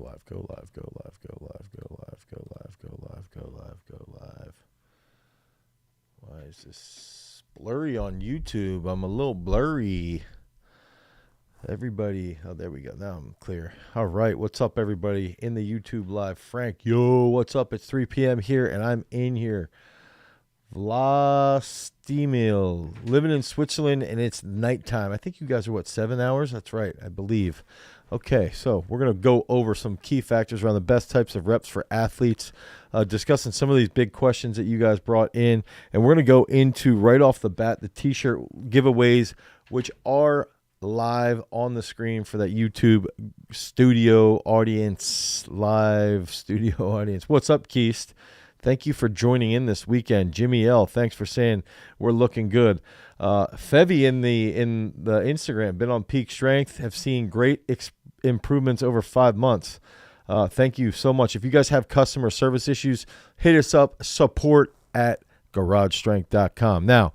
live, go live, go live, go live, go live, go live, go live, go live, go live. Why is this blurry on YouTube? I'm a little blurry. Everybody, oh, there we go. Now I'm clear. All right, what's up, everybody in the YouTube live? Frank, yo, what's up? It's 3 p.m. here, and I'm in here. Vlastimil, living in Switzerland, and it's nighttime. I think you guys are, what, 7 hours? That's right, I believe. Okay, so we're going to go over some key factors around the best types of reps for athletes, discussing some of these big questions that you guys brought in, and we're going to go into, right off the bat, the T-shirt giveaways, which are live on the screen for that YouTube studio audience, live studio audience. What's up, Keist? Thank you for joining in this weekend. Jimmy L, thanks for saying we're looking good. Fevy in the Instagram, been on peak strength, have seen great improvements over 5 months. Thank you so much. If you guys have customer service issues, hit us up, support@garagestrength.com. Now,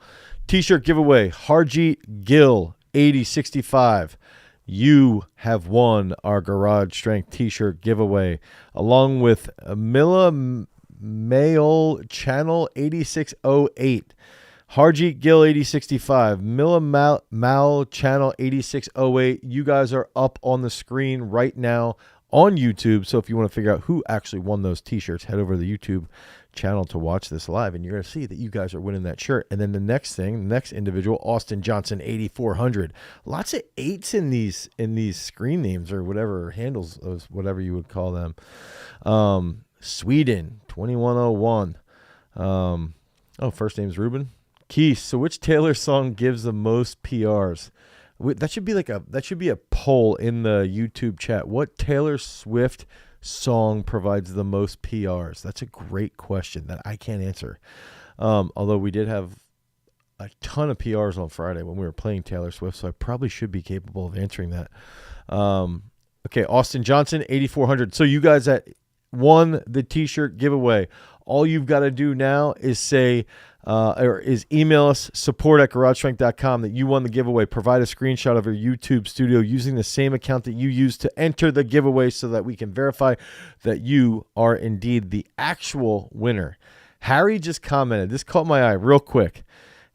T-shirt giveaway, Harjeet Gill, 8065. You have won our Garage Strength T-shirt giveaway, along with Mila Mail Channel 8608, Harjeet Gill 8065, Mila Mal Channel 8608. You guys are up on the screen right now on YouTube. So if you want to figure out who actually won those T-shirts, head over to the YouTube channel to watch this live, and you're going to see that you guys are winning that shirt. And then the next individual, Austin Johnson 8400. Lots of 8s in these screen names, or whatever handles, whatever you would call them. Sweden 2101. First name's Ruben. Keith, so which Taylor song gives the most PRs? That should be a poll in the YouTube chat. What Taylor Swift song provides the most PRs? That's a great question that I can't answer. Although we did have a ton of PRs on Friday when we were playing Taylor Swift, so I probably should be capable of answering that. Okay, Austin Johnson 8400. So you guys that won the T-shirt giveaway, all you've got to do now is say is email us, support@garagestrength.com, that you won the giveaway. Provide a screenshot of your YouTube studio using the same account that you used to enter the giveaway so that we can verify that you are indeed the actual winner. Harry just commented. This caught my eye real quick.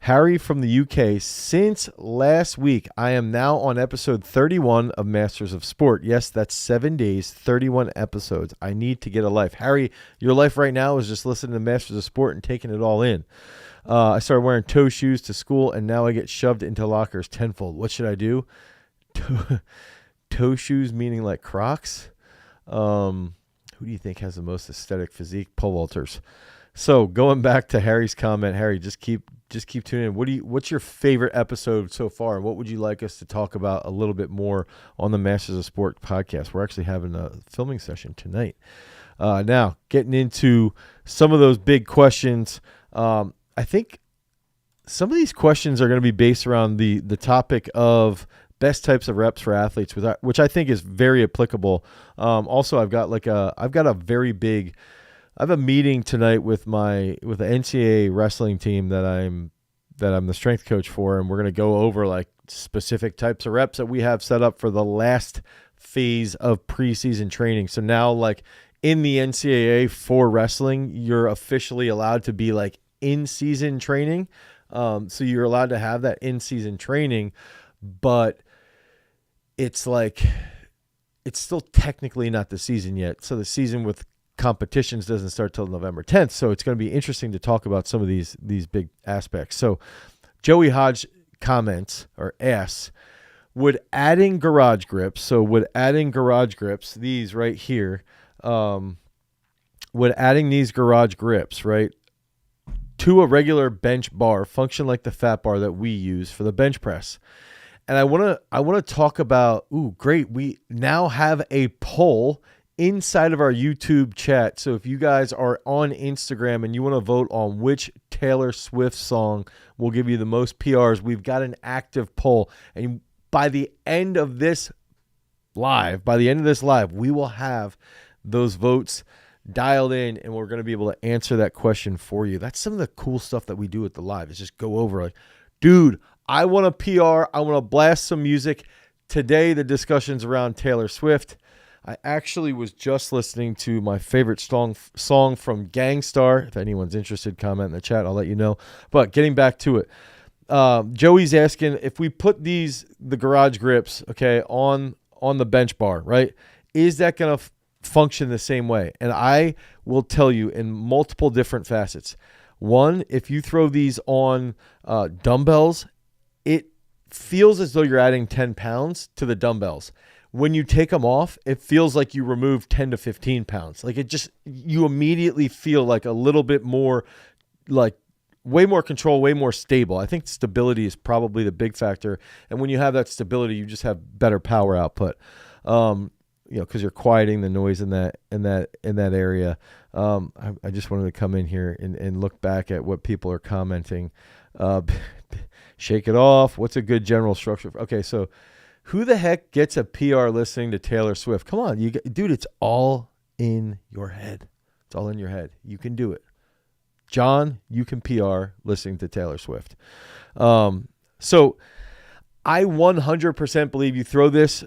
Harry from the UK, since last week, I am now on episode 31 of Masters of Sport. Yes, that's 7 days, 31 episodes. I need to get a life. Harry, your life right now is just listening to Masters of Sport and taking it all in. I started wearing toe shoes to school, and now I get shoved into lockers tenfold. What should I do? Toe shoes meaning like Crocs? Who do you think has the most aesthetic physique? Pole vaulters. So going back to Harry's comment, Harry, just keep tuning in. What's your favorite episode so far, and what would you like us to talk about a little bit more on the Masters of Sport podcast? We're actually having a filming session tonight. Now, getting into some of those big questions. I think some of these questions are going to be based around the topic of best types of reps for athletes, which I think is very applicable. Also, I've got I have a meeting tonight with the NCAA wrestling team that I'm the strength coach for, and we're going to go over like specific types of reps that we have set up for the last phase of preseason training. So now, like in the NCAA for wrestling, you're officially allowed to be like in-season training. So you're allowed to have that in-season training, but it's still technically not the season yet. So the season with competitions doesn't start till November 10th. So it's going to be interesting to talk about some of these big aspects. So Joey Hodge comments or asks, would adding garage grips, these right here, would adding these garage grips, right, to a regular bench bar function like the fat bar that we use for the bench press? And I want to talk about, great, we now have a poll inside of our YouTube chat. So if you guys are on Instagram and you want to vote on which Taylor Swift song will give you the most PRs, we've got an active poll. And by the end of this live, we will have those votes dialed in, and we're going to be able to answer that question for you. That's some of the cool stuff that we do at the live, is just go over like, dude, I want a PR. I want to blast some music. Today, the discussion's around Taylor Swift. I actually was just listening to my favorite song from Gangstar. If anyone's interested, comment in the chat. I'll let you know. But getting back to it, Joey's asking if we put the garage grips, okay, on the bench bar, right? Is that going to function the same way? And I will tell you in multiple different facets. One, if you throw these on dumbbells, it feels as though you're adding 10 pounds to the dumbbells. When you take them off, it feels like you remove 10 to 15 pounds. Like you immediately feel like a little bit more, like way more control, way more stable. I think stability is probably the big factor. And when you have that stability, you just have better power output. Because you're quieting the noise in that area. I just wanted to come in here and look back at what people are commenting. Shake it off. What's a good general structure? Okay, so who the heck gets a PR listening to Taylor Swift? Come on, dude, it's all in your head. It's all in your head. You can do it. John, you can PR listening to Taylor Swift. So I 100% believe you throw this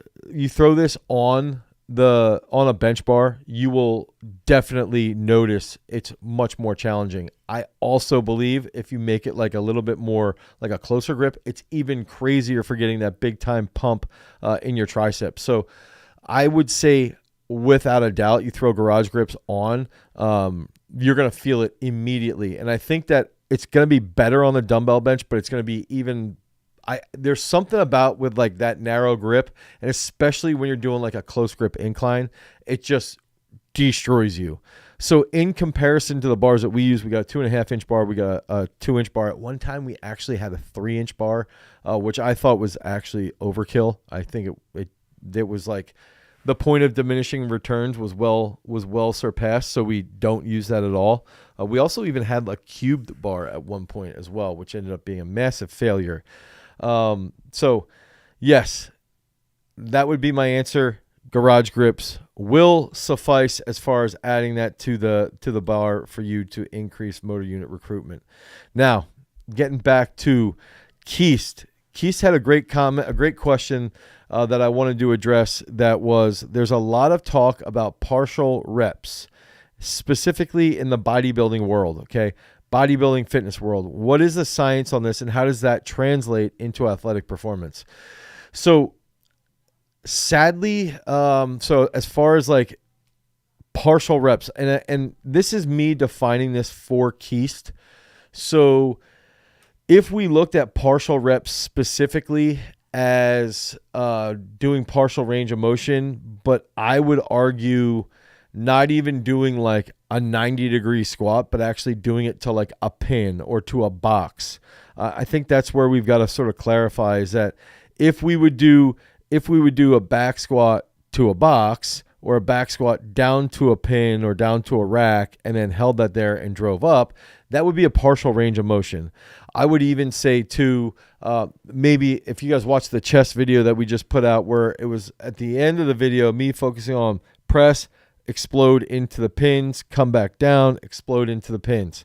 on a bench bar, you will definitely notice it's much more challenging. I also believe if you make it like a little bit more like a closer grip, it's even crazier for getting that big time pump in your triceps. So I would say without a doubt, you throw garage grips on, you're going to feel it immediately. And I think that it's going to be better on the dumbbell bench, but it's going to be even there's something about with like that narrow grip, and especially when you're doing like a close grip incline, it just destroys you. So in comparison to the bars that we use, we got a 2.5 inch bar, we got a 2 inch bar. At one time, we actually had a 3 inch bar, which I thought was actually overkill. I think it was like the point of diminishing returns was well surpassed. So we don't use that at all. We also even had a cubed bar at one point as well, which ended up being a massive failure. So yes, that would be my answer. Garage grips will suffice as far as adding that to the bar for you to increase motor unit recruitment. Now, getting back to Keist. Keist had a great comment, a great question that I wanted to address. There's a lot of talk about partial reps, specifically in the bodybuilding world. Okay. Bodybuilding fitness world. What is the science on this, and how does that translate into athletic performance? So sadly, so as far as like partial reps, and this is me defining this for Keist. So if we looked at partial reps specifically as doing partial range of motion, but I would argue not even doing like a 90-degree squat, but actually doing it to like a pin or to a box. I think that's where we've got to sort of clarify is that if we would do a back squat to a box or a back squat down to a pin or down to a rack and then held that there and drove up, that would be a partial range of motion. I would even say too, maybe if you guys watched the chest video that we just put out where it was at the end of the video, me focusing on press, explode into the pins, come back down, explode into the pins.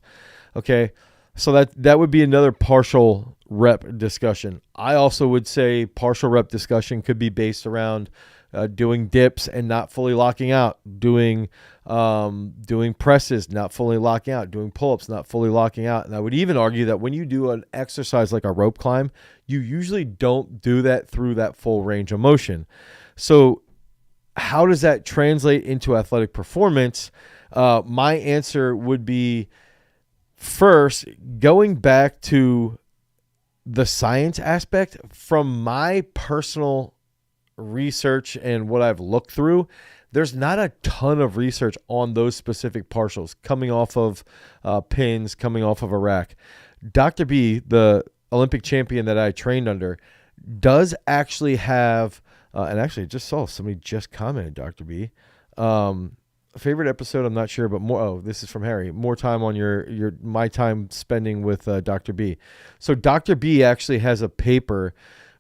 Okay, so that would be another partial rep discussion. I also would say partial rep discussion could be based around doing dips and not fully locking out, doing presses, not fully locking out, doing pull-ups, not fully locking out. And I would even argue that when you do an exercise like a rope climb, you usually don't do that through that full range of motion. So how does that translate into athletic performance? My answer would be, first, going back to the science aspect. From my personal research and what I've looked through, there's not a ton of research on those specific partials coming off of pins, coming off of a rack. Dr. B, the Olympic champion that I trained under, does actually have and actually, I just saw somebody just commented, Dr. B. Favorite episode, I'm not sure, but more. Oh, this is from Harry. More time on my time spending with Dr. B. So Dr. B actually has a paper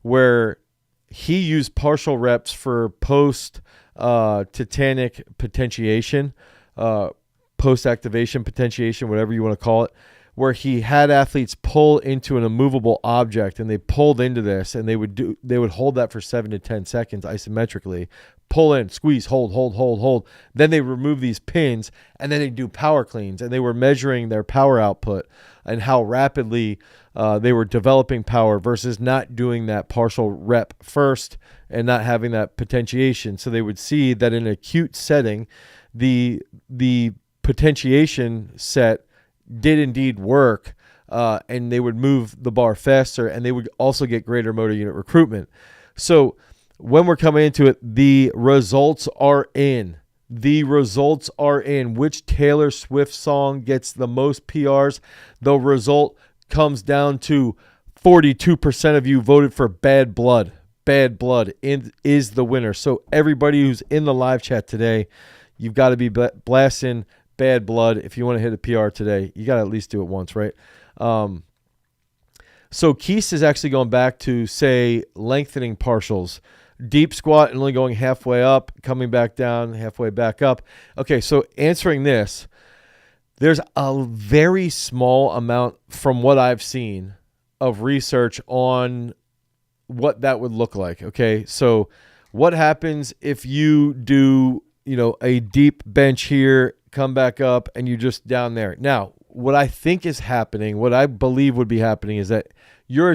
where he used partial reps for post-tetanic potentiation, post-activation potentiation, whatever you want to call it, where he had athletes pull into an immovable object, and they pulled into this, and they would hold that for 7 to 10 seconds isometrically, pull in, squeeze, hold. Then they remove these pins, and then they do power cleans, and they were measuring their power output and how rapidly they were developing power versus not doing that partial rep first and not having that potentiation. So they would see that in an acute setting, the potentiation set did indeed work, and they would move the bar faster, and they would also get greater motor unit recruitment. So when we're coming into it, the results are in. The results are in. Which Taylor Swift song gets the most PRs? The result comes down to 42% of you voted for Bad Blood. Bad Blood is the winner. So everybody who's in the live chat today, you've got to be blasting Bad Blood. If you want to hit a PR today, you got to at least do it once, right? So Keese is actually going back to, say, lengthening partials. Deep squat and only going halfway up, coming back down, halfway back up. Okay, so answering this, there's a very small amount from what I've seen of research on what that would look like. Okay, so what happens if you do, a deep bench here, come back up, and you're just down there? Now, what I think is happening, what I believe would be happening, is that you're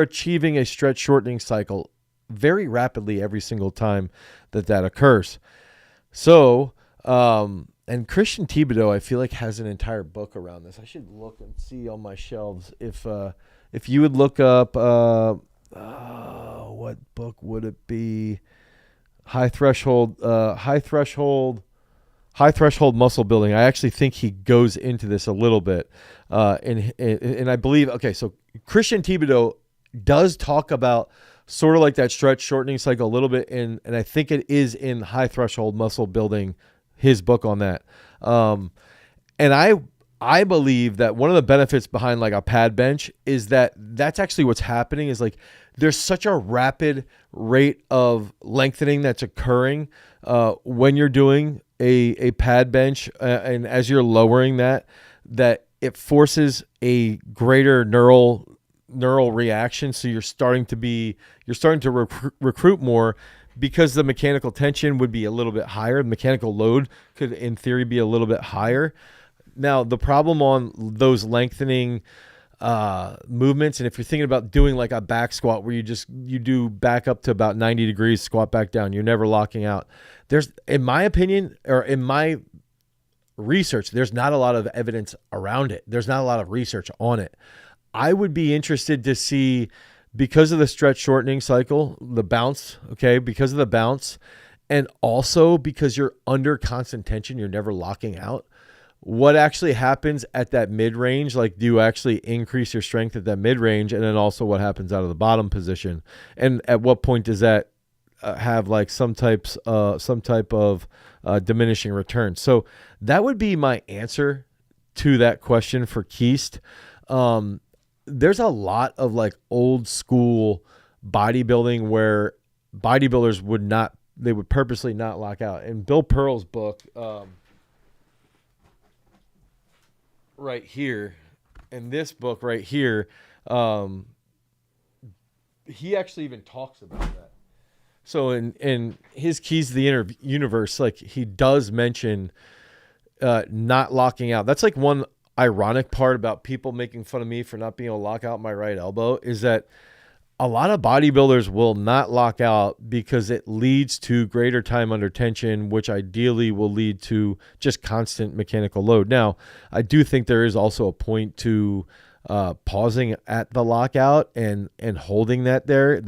achieving a stretch shortening cycle very rapidly every single time that occurs. So, and Christian Thibodeau, I feel like, has an entire book around this. I should look and see on my shelves if you would look up, what book would it be? High threshold muscle building. I actually think he goes into this a little bit, and I believe. Okay, so Christian Thibodeau does talk about sort of like that stretch shortening cycle a little bit, and I think it is in High Threshold Muscle Building, his book on that. And I believe that one of the benefits behind like a pad bench is that that's actually what's happening, is like there's such a rapid rate of lengthening that's occurring when you're doing a pad bench, and as you're lowering that it forces a greater neural reaction. So you're starting to recruit more, because the mechanical tension would be a little bit higher. The mechanical load could, in theory, be a little bit higher. Now, the problem on those lengthening movements, and if you're thinking about doing like a back squat where you do back up to about 90 degrees, squat back down, you're never locking out. There's, in my opinion, or in my research, there's not a lot of evidence around it. There's not a lot of research on it. I would be interested to see, because of the stretch shortening cycle, the bounce, okay, because of the bounce, and also because you're under constant tension, you're never locking out, what actually happens at that mid-range. Like, do you actually increase your strength at that mid-range? And then also what happens out of the bottom position? And at what point does that have like some type of diminishing return? So that would be my answer to that question for Keist. There's a lot of like old school bodybuilding where bodybuilders would purposely not lock out. In Bill Pearl's book, right here, in this book right here, he actually even talks about that. So in his Keys to the Inner Universe, like, he does mention not locking out. That's like one ironic part about people making fun of me for not being able to lock out my right elbow, is that a lot of bodybuilders will not lock out because it leads to greater time under tension, which ideally will lead to just constant mechanical load. Now, I do think there is also a point to pausing at the lockout and holding that there,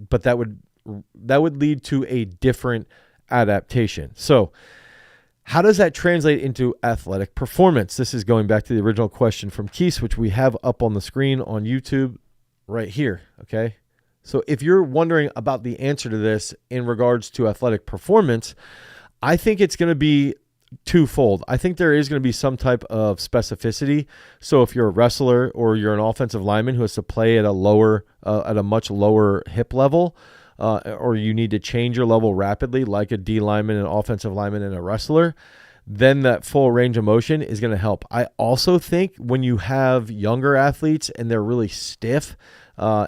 but that would lead to a different adaptation. So how does that translate into athletic performance? This is going back to the original question from Keese, which we have up on the screen on YouTube right here. Okay. So if you're wondering about the answer to this in regards to athletic performance, I think it's going to be twofold. I think there is going to be some type of specificity. So if you're a wrestler or you're an offensive lineman who has to play at a much lower hip level, or you need to change your level rapidly, like a D lineman, an offensive lineman, and a wrestler, then that full range of motion is going to help. I also think when you have younger athletes and they're really stiff,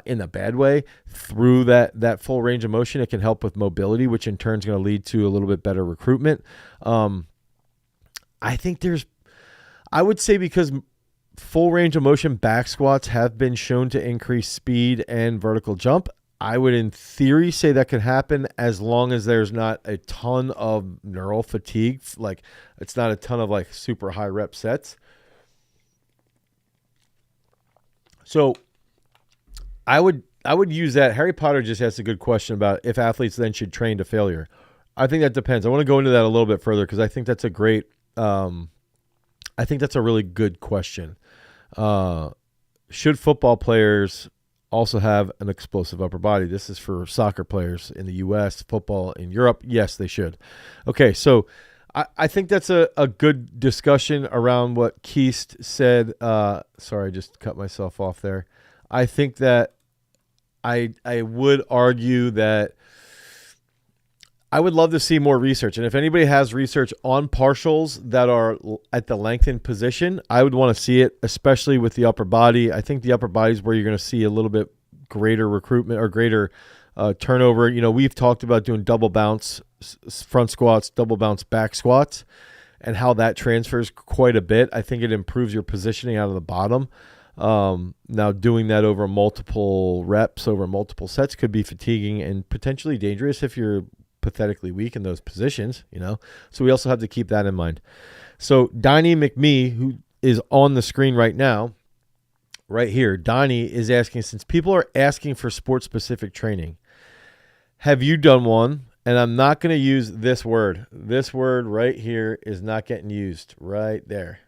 in a bad way. Through that full range of motion, it can help with mobility, which in turn is going to lead to a little bit better recruitment. I think I would say because full range of motion back squats have been shown to increase speed and vertical jump, I would in theory say that could happen as long as there's not a ton of neural fatigue. Like it's not a ton of like super high rep sets. So I would use that. Harry Potter just asked a good question about if athletes then should train to failure. I think that depends. I want to go into that a little bit further because I think that's a great, I think that's a really good question. Should football players also have an explosive upper body? This is for soccer players in the U.S., football in Europe. Yes, they should. Okay, so I think that's a good discussion around what Keist said. Sorry, I just cut myself off there. I think that I would argue that I would love to see more research. And if anybody has research on partials that are at the lengthened position, I would want to see it, especially with the upper body. I think the upper body is where you're going to see a little bit greater recruitment or greater turnover. You know, we've talked about doing double bounce front squats, double bounce back squats, and how that transfers quite a bit. I think it improves your positioning out of the bottom. Now doing that over multiple reps, over multiple sets could be fatiguing and potentially dangerous if you're pathetically weak in those positions, you know? So we also have to keep that in mind. So Donnie McMee, who is on the screen right now, right here, Donnie is asking, since people are asking for sport-specific training, have you done one? And I'm not going to use this word. This word right here is not getting used right there.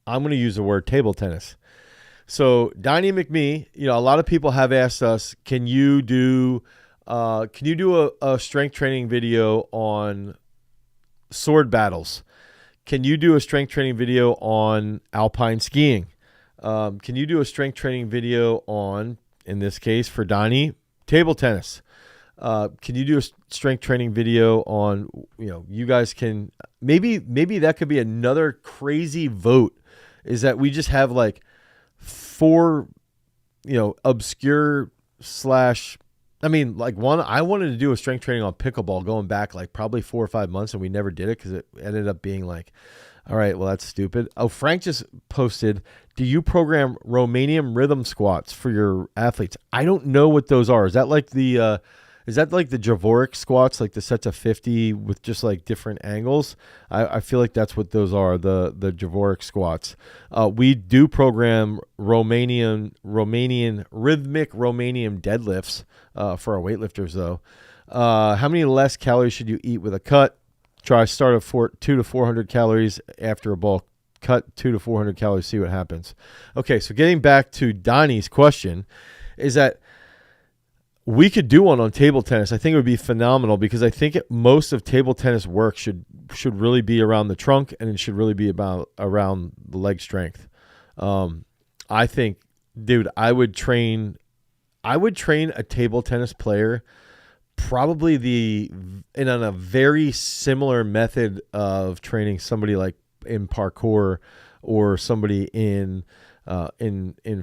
I'm going to use the word table tennis. So Donnie McMee, you know, a lot of people have asked us, can you do a strength training video on sword battles? Can you do a strength training video on alpine skiing? Can you do a strength training video on, in this case for Donnie, table tennis? Can you do a strength training video on, you know, you guys can, maybe that could be another crazy vote, is that we just have like 4, you know, obscure slash, I mean, like one, I wanted to do a strength training on pickleball going back like probably 4 or 5 months, and we never did it because it ended up being like, all right, well, that's stupid. Oh, Frank just posted, do you program Romanian rhythm squats for your athletes? I don't know what those are. Is that like the Javorek squats, like the sets of 50 with just like different angles? I feel like that's what those are, the Javorek squats. We do program Romanian rhythmic Romanian deadlifts for our weightlifters though. How many less calories should you eat with a cut? Try start at 200 to 400 calories after a bulk. Cut 200 to 400 calories, see what happens. Okay, so getting back to Donnie's question, is that we could do one on table tennis. I think it would be phenomenal because I think most of table tennis work should really be around the trunk, and it should really be around the leg strength. I think, dude, I would train a table tennis player probably on a very similar method of training somebody like in parkour or somebody in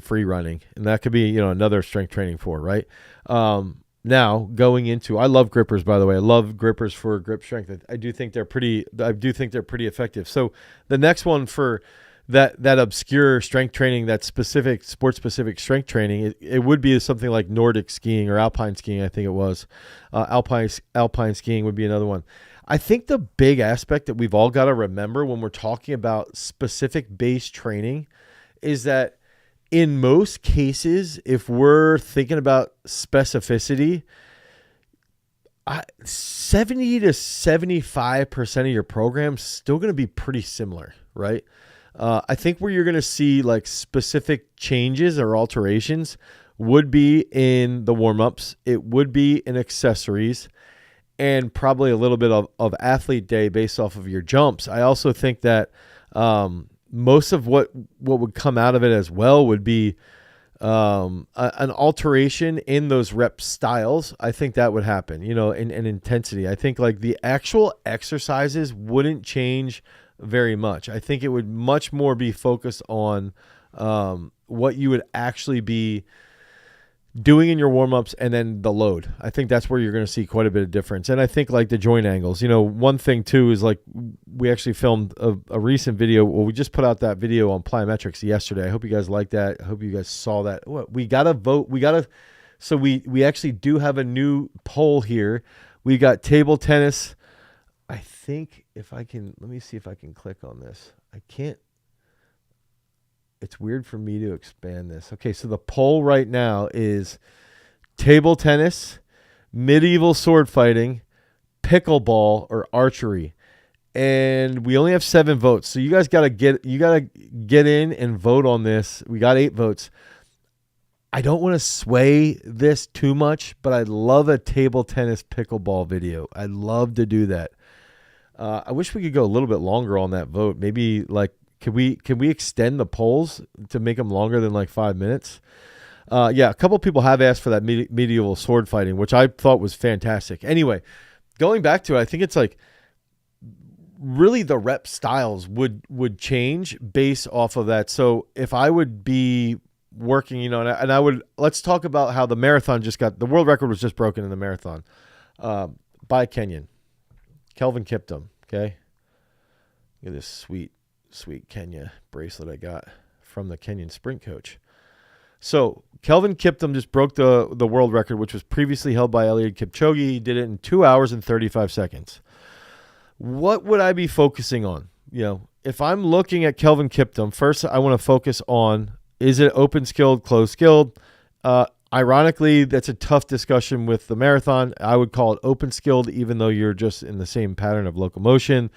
free running, and that could be, you know, another strength training for, right? Now going into, I love grippers, by the way. I love grippers for grip strength. I do think they're pretty effective. So the next one for that obscure strength training, that specific sport specific strength training, it would be something like Nordic skiing or alpine skiing. I think it was alpine skiing would be another one. I think the big aspect that we've all got to remember when we're talking about specific base training is that in most cases, if we're thinking about specificity, 70 to 75% of your program's still going to be pretty similar, right? I think where you're going to see like specific changes or alterations would be in the warm-ups. It would be in accessories, and probably a little bit of athlete day based off of your jumps. I also think that most of what would come out of it as well would be an alteration in those rep styles. I think that would happen, you know, and intensity. I think like the actual exercises wouldn't change very much. I think it would much more be focused on what you would actually be doing in your warm-ups and then the load. I think that's where you're going to see quite a bit of difference. And I think like the joint angles, one thing too is like we actually filmed a recent video. Well, we just put out that video on Plyometrics yesterday. I hope you guys liked that. I hope you guys saw that. We got to vote. So we actually do have a new poll here. We got table tennis. I think if I can, let me see if I can click on this. I can't. It's weird for me to expand this. Okay, so the poll right now is table tennis, medieval sword fighting, pickleball, or archery. And we only have 7 votes. So you guys gotta get in and vote on this. We got 8 votes. I don't want to sway this too much, but I'd love a table tennis pickleball video. I'd love to do that. I wish we could go a little bit longer on that vote. Maybe like Can we extend the polls to make them longer than like 5 minutes? Yeah, a couple people have asked for that medieval sword fighting, which I thought was fantastic. Anyway, going back to it, I think it's like really the rep styles would change based off of that. So if I would be working, and I would, let's talk about how the marathon the world record was just broken in the marathon by a Kenyan, Kelvin Kiptum. Okay, look at this sweet Kenya bracelet I got from the Kenyan sprint coach. So Kelvin Kiptum just broke the world record, which was previously held by Eliud Kipchoge. He did it in 2 hours and 35 seconds. What would I be focusing on? If I'm looking at Kelvin Kiptum, first I want to focus on, is it open skilled, closed skilled? Ironically, that's a tough discussion with the marathon. I would call it open skilled, even though you're just in the same pattern of locomotion.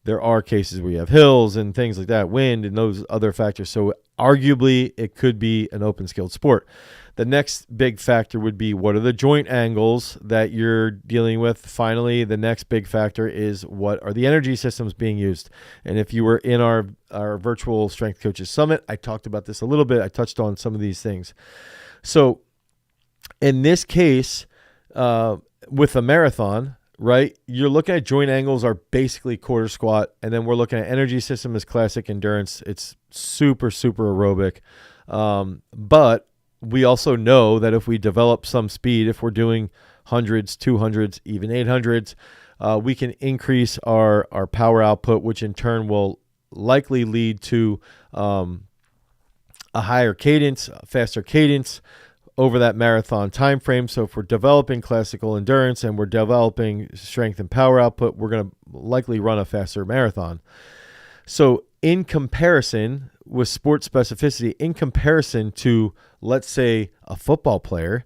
There are cases where you have hills and things like that, wind and those other factors. So arguably it could be an open skilled sport. The next big factor would be, what are the joint angles that you're dealing with? Finally, the next big factor is, what are the energy systems being used? And if you were in our virtual Strength Coaches Summit, I talked about this a little bit. I touched on some of these things. So in this case, with a marathon, right, you're looking at joint angles are basically quarter squat, and then we're looking at energy system as classic endurance. It's super, super aerobic. But we also know that if we develop some speed, if we're doing 100s, 200s, even 800s, we can increase our power output, which in turn will likely lead to a higher cadence, a faster cadence over that marathon time frame. So if we're developing classical endurance and we're developing strength and power output, we're going to likely run a faster marathon. So in comparison with sport specificity, in comparison to, let's say, a football player,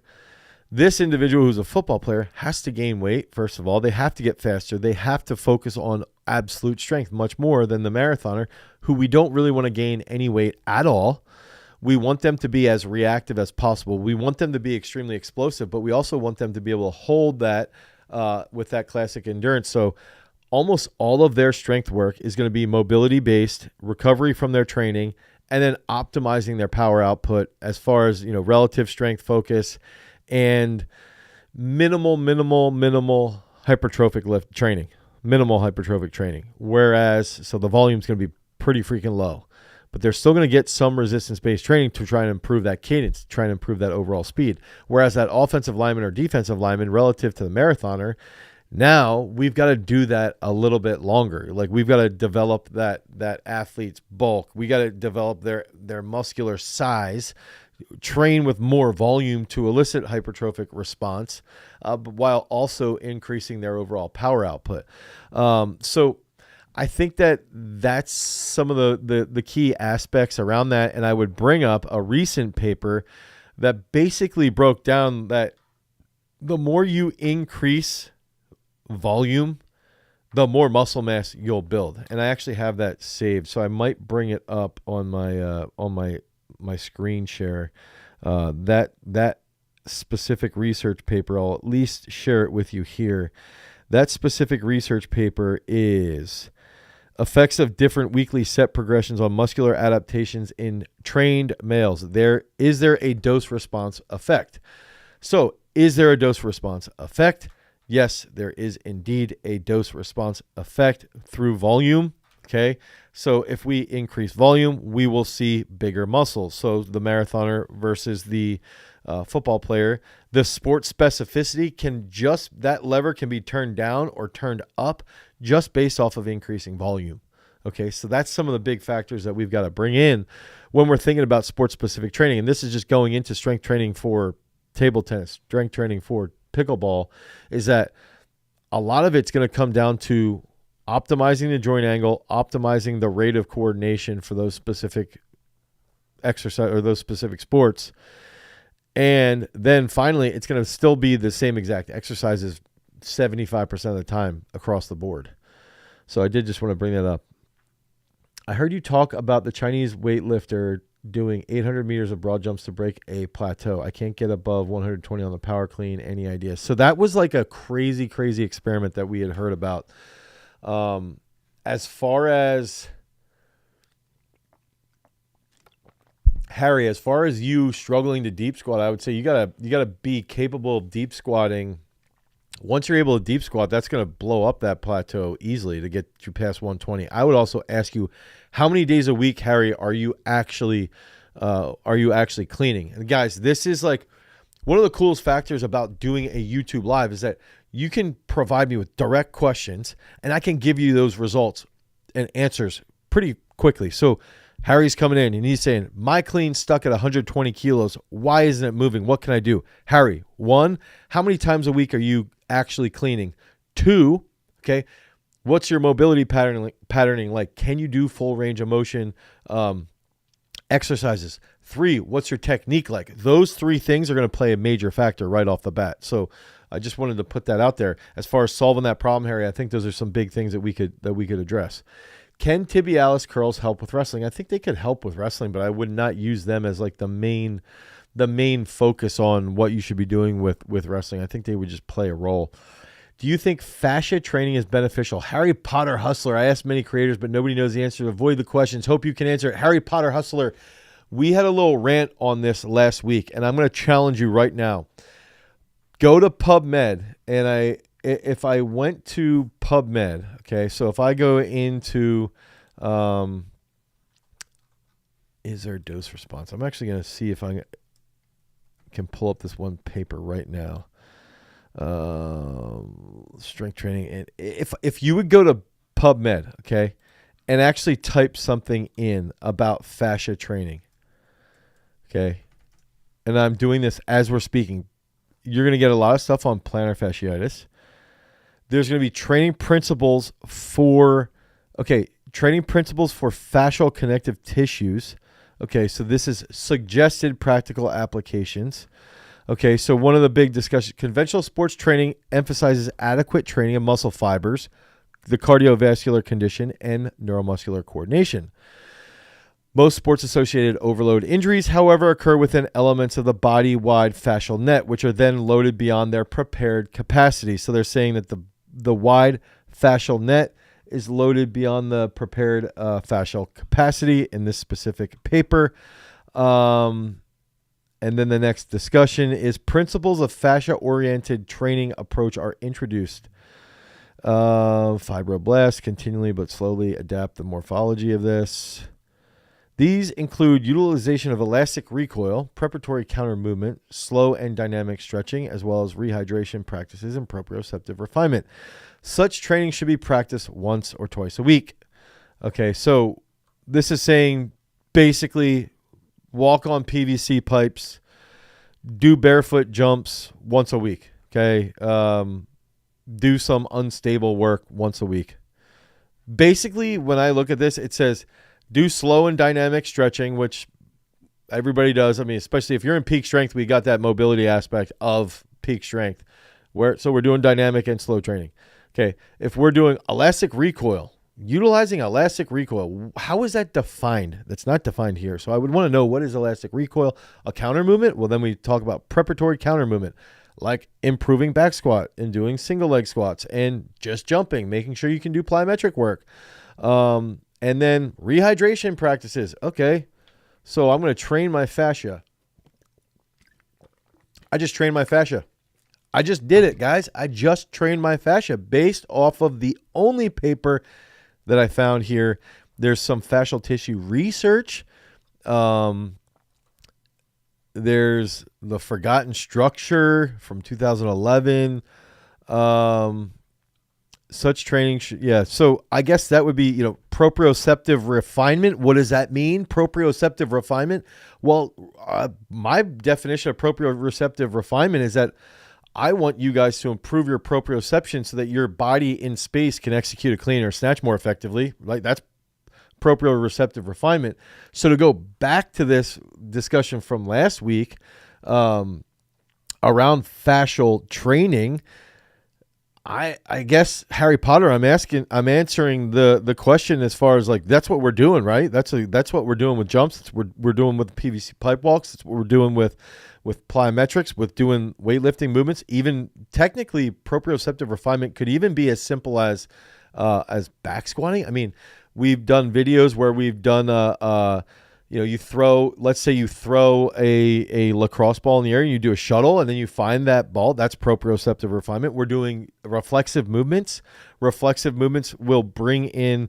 this individual who's a football player has to gain weight. First of all, they have to get faster. They have to focus on absolute strength much more than the marathoner, who we don't really want to gain any weight at all. We want them to be as reactive as possible. We want them to be extremely explosive, but we also want them to be able to hold that with that classic endurance. So almost all of their strength work is going to be mobility-based, recovery from their training, and then optimizing their power output as far as, relative strength focus and minimal hypertrophic lift training, minimal hypertrophic training. Whereas, so the volume is going to be pretty freaking low, but they're still going to get some resistance-based training to try and improve that cadence, try and improve that overall speed. Whereas that offensive lineman or defensive lineman, relative to the marathoner, now we've got to do that a little bit longer. Like, we've got to develop that athlete's bulk. We got to develop their muscular size, train with more volume to elicit hypertrophic response, while also increasing their overall power output. So I think that's some of the key aspects around that. And I would bring up a recent paper that basically broke down that the more you increase volume, the more muscle mass you'll build. And I actually have that saved, so I might bring it up on my screen share. That specific research paper, I'll at least share it with you here. That specific research paper is effects of different weekly set progressions on muscular adaptations in trained males. Is there a dose response effect? So is there a dose response effect? Yes, there is indeed a dose response effect through volume. Okay. So if we increase volume, we will see bigger muscles. So the marathoner versus the football player. The sport specificity that lever can be turned down or turned up just based off of increasing volume. Okay, so that's some of the big factors that we've got to bring in when we're thinking about sport-specific training. And this is just going into strength training for table tennis, strength training for pickleball, is that a lot of it's going to come down to optimizing the joint angle, optimizing the rate of coordination for those specific exercise or those specific sports. And then finally, it's going to still be the same exact exercises 75% of the time across the board. So I did just want to bring that up. I heard you talk about the Chinese weightlifter doing 800 meters of broad jumps to break a plateau. I can't get above 120 on the power clean. Any ideas? So that was like a crazy, crazy experiment that we had heard about. As far as Harry, as far as you struggling to deep squat, I would say you gotta be capable of deep squatting. Once you're able to deep squat, that's going to blow up that plateau easily to get you past 120. I would also ask you, how many days a week, Harry, are you actually cleaning? And guys, this is like one of the coolest factors about doing a YouTube live is that you can provide me with direct questions and I can give you those results and answers pretty quickly. So Harry's coming in and he's saying, my clean stuck at 120 kilos. Why isn't it moving? What can I do? Harry, 1, how many times a week are you actually cleaning? 2, okay, what's your mobility patterning like? Can you do full range of motion exercises? 3, what's your technique like? Those 3 things are going to play a major factor right off the bat. So I just wanted to put that out there. As far as solving that problem, Harry, I think those are some big things that we could address. Can tibialis curls help with wrestling? I think they could help with wrestling, but I would not use them as like the main focus on what you should be doing with wrestling. I think they would just play a role. Do you think fascia training is beneficial? Harry Potter Hustler. I asked many creators, but nobody knows the answer. Avoid the questions. Hope you can answer it. Harry Potter Hustler, we had a little rant on this last week, and I'm going to challenge you right now. Go to PubMed, and if I went to PubMed, okay, so if I go into, is there a dose response? I'm actually going to see if I can pull up this one paper right now. Strength training. And if you would go to PubMed, okay, and actually type something in about fascia training, okay, and I'm doing this as we're speaking, you're going to get a lot of stuff on plantar fasciitis. There's going to be training principles for fascial connective tissues. Okay, so this is suggested practical applications. Okay, so one of the big discussions, conventional sports training emphasizes adequate training of muscle fibers, the cardiovascular condition, and neuromuscular coordination. Most sports-associated overload injuries, however, occur within elements of the body-wide fascial net, which are then loaded beyond their prepared capacity. So they're saying that the wide fascial net is loaded beyond the prepared fascial capacity in this specific paper. And then the next discussion is principles of fascia-oriented training approach are introduced. Fibroblasts continually but slowly adapt the morphology of this. These include utilization of elastic recoil, preparatory counter movement, slow and dynamic stretching, as well as rehydration practices and proprioceptive refinement. Such training should be practiced once or twice a week. Okay, so this is saying basically walk on PVC pipes, do barefoot jumps once a week. Okay, do some unstable work once a week. Basically, when I look at this, it says do slow and dynamic stretching, which everybody does. I mean, especially if you're in peak strength, we got that mobility aspect of peak strength. So we're doing dynamic and slow training. Okay, if we're doing elastic recoil, utilizing elastic recoil, how is that defined? That's not defined here. So I would want to know, what is elastic recoil? A counter movement? Well, then we talk about preparatory counter movement, like improving back squat and doing single leg squats and just jumping, making sure you can do plyometric work. And then rehydration practices. Okay, so I'm going to train my fascia. I just trained my fascia. I just did it, guys. I just trained my fascia based off of the only paper that I found here. There's some fascial tissue research. There's the Forgotten Structure from 2011. Such training, So I guess that would be, proprioceptive refinement. What does that mean? Proprioceptive refinement. Well, my definition of proprioceptive refinement is that I want you guys to improve your proprioception so that your body in space can execute a clean or snatch more effectively. Like that's proprioceptive refinement. So to go back to this discussion from last week around fascial training, I guess Harry Potter, I'm answering the question as far as like that's what we're doing, right? That's what we're doing with jumps. That's what we're doing with PVC pipe walks. That's what we're doing with plyometrics, with doing weightlifting movements. Even technically, proprioceptive refinement could even be as simple as back squatting. I mean, we've done videos where we've done let's say you throw a lacrosse ball in the air and you do a shuttle and then you find that ball. That's proprioceptive refinement. We're doing reflexive movements. Reflexive movements will bring in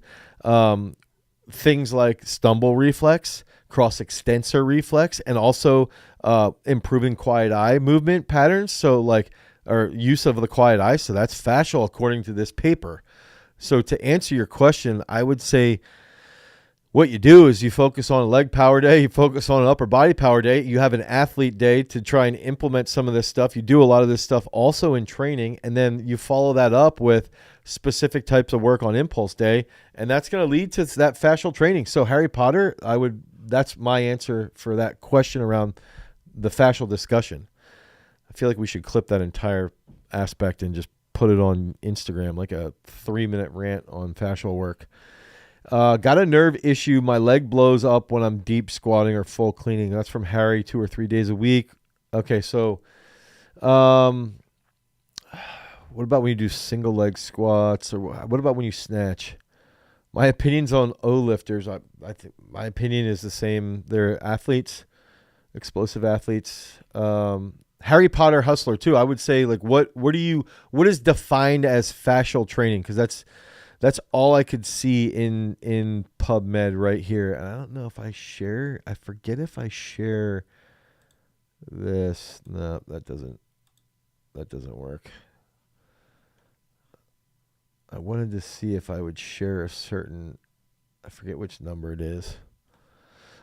things like stumble reflex, cross extensor reflex, and also improving quiet eye movement patterns. So or use of the quiet eye. So that's fascial according to this paper. So to answer your question, I would say what you do is you focus on a leg power day, you focus on an upper body power day, you have an athlete day to try and implement some of this stuff. You do a lot of this stuff also in training, and then you follow that up with specific types of work on impulse day, and that's going to lead to that fascial training. So Harry Potter, that's my answer for that question around the fascial discussion. I feel like we should clip that entire aspect and just put it on Instagram, like a 3-minute rant on fascial work. Got a nerve issue. My leg blows up when I'm deep squatting or full cleaning. That's from Harry, 2 or 3 days a week. Okay, so what about when you do single leg squats, or what about when you snatch? My opinions on O lifters, I think my opinion is the same. They're athletes, explosive athletes. Harry Potter hustler too. I would say what is defined as fascial training? Because that's all I could see in PubMed right here. I don't know if I share. I forget if I share this. No, that doesn't work. I wanted to see if I would share I forget which number it is.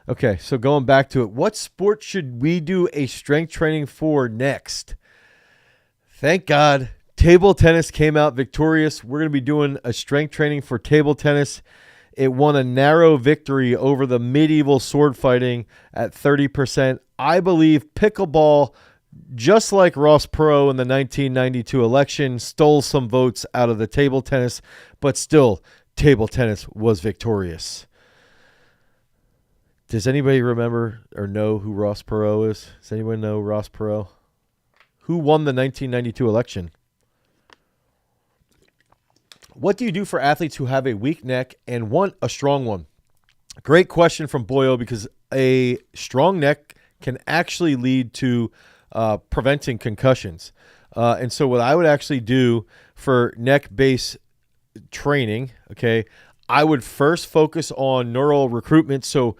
Okay, so going back to it, what sport should we do a strength training for next? Thank God. Table tennis came out victorious. We're going to be doing a strength training for table tennis. It won a narrow victory over the medieval sword fighting at 30%. I believe pickleball, just like Ross Perot in the 1992 election, stole some votes out of the table tennis, but still, table tennis was victorious. Does anybody remember or know who Ross Perot is? Does anyone know Ross Perot? Who won the 1992 election? What do you do for athletes who have a weak neck and want a strong one? Great question from Boyo, because a strong neck can actually lead to preventing concussions. And so what I would actually do for neck-based training, okay, I would first focus on neural recruitment. So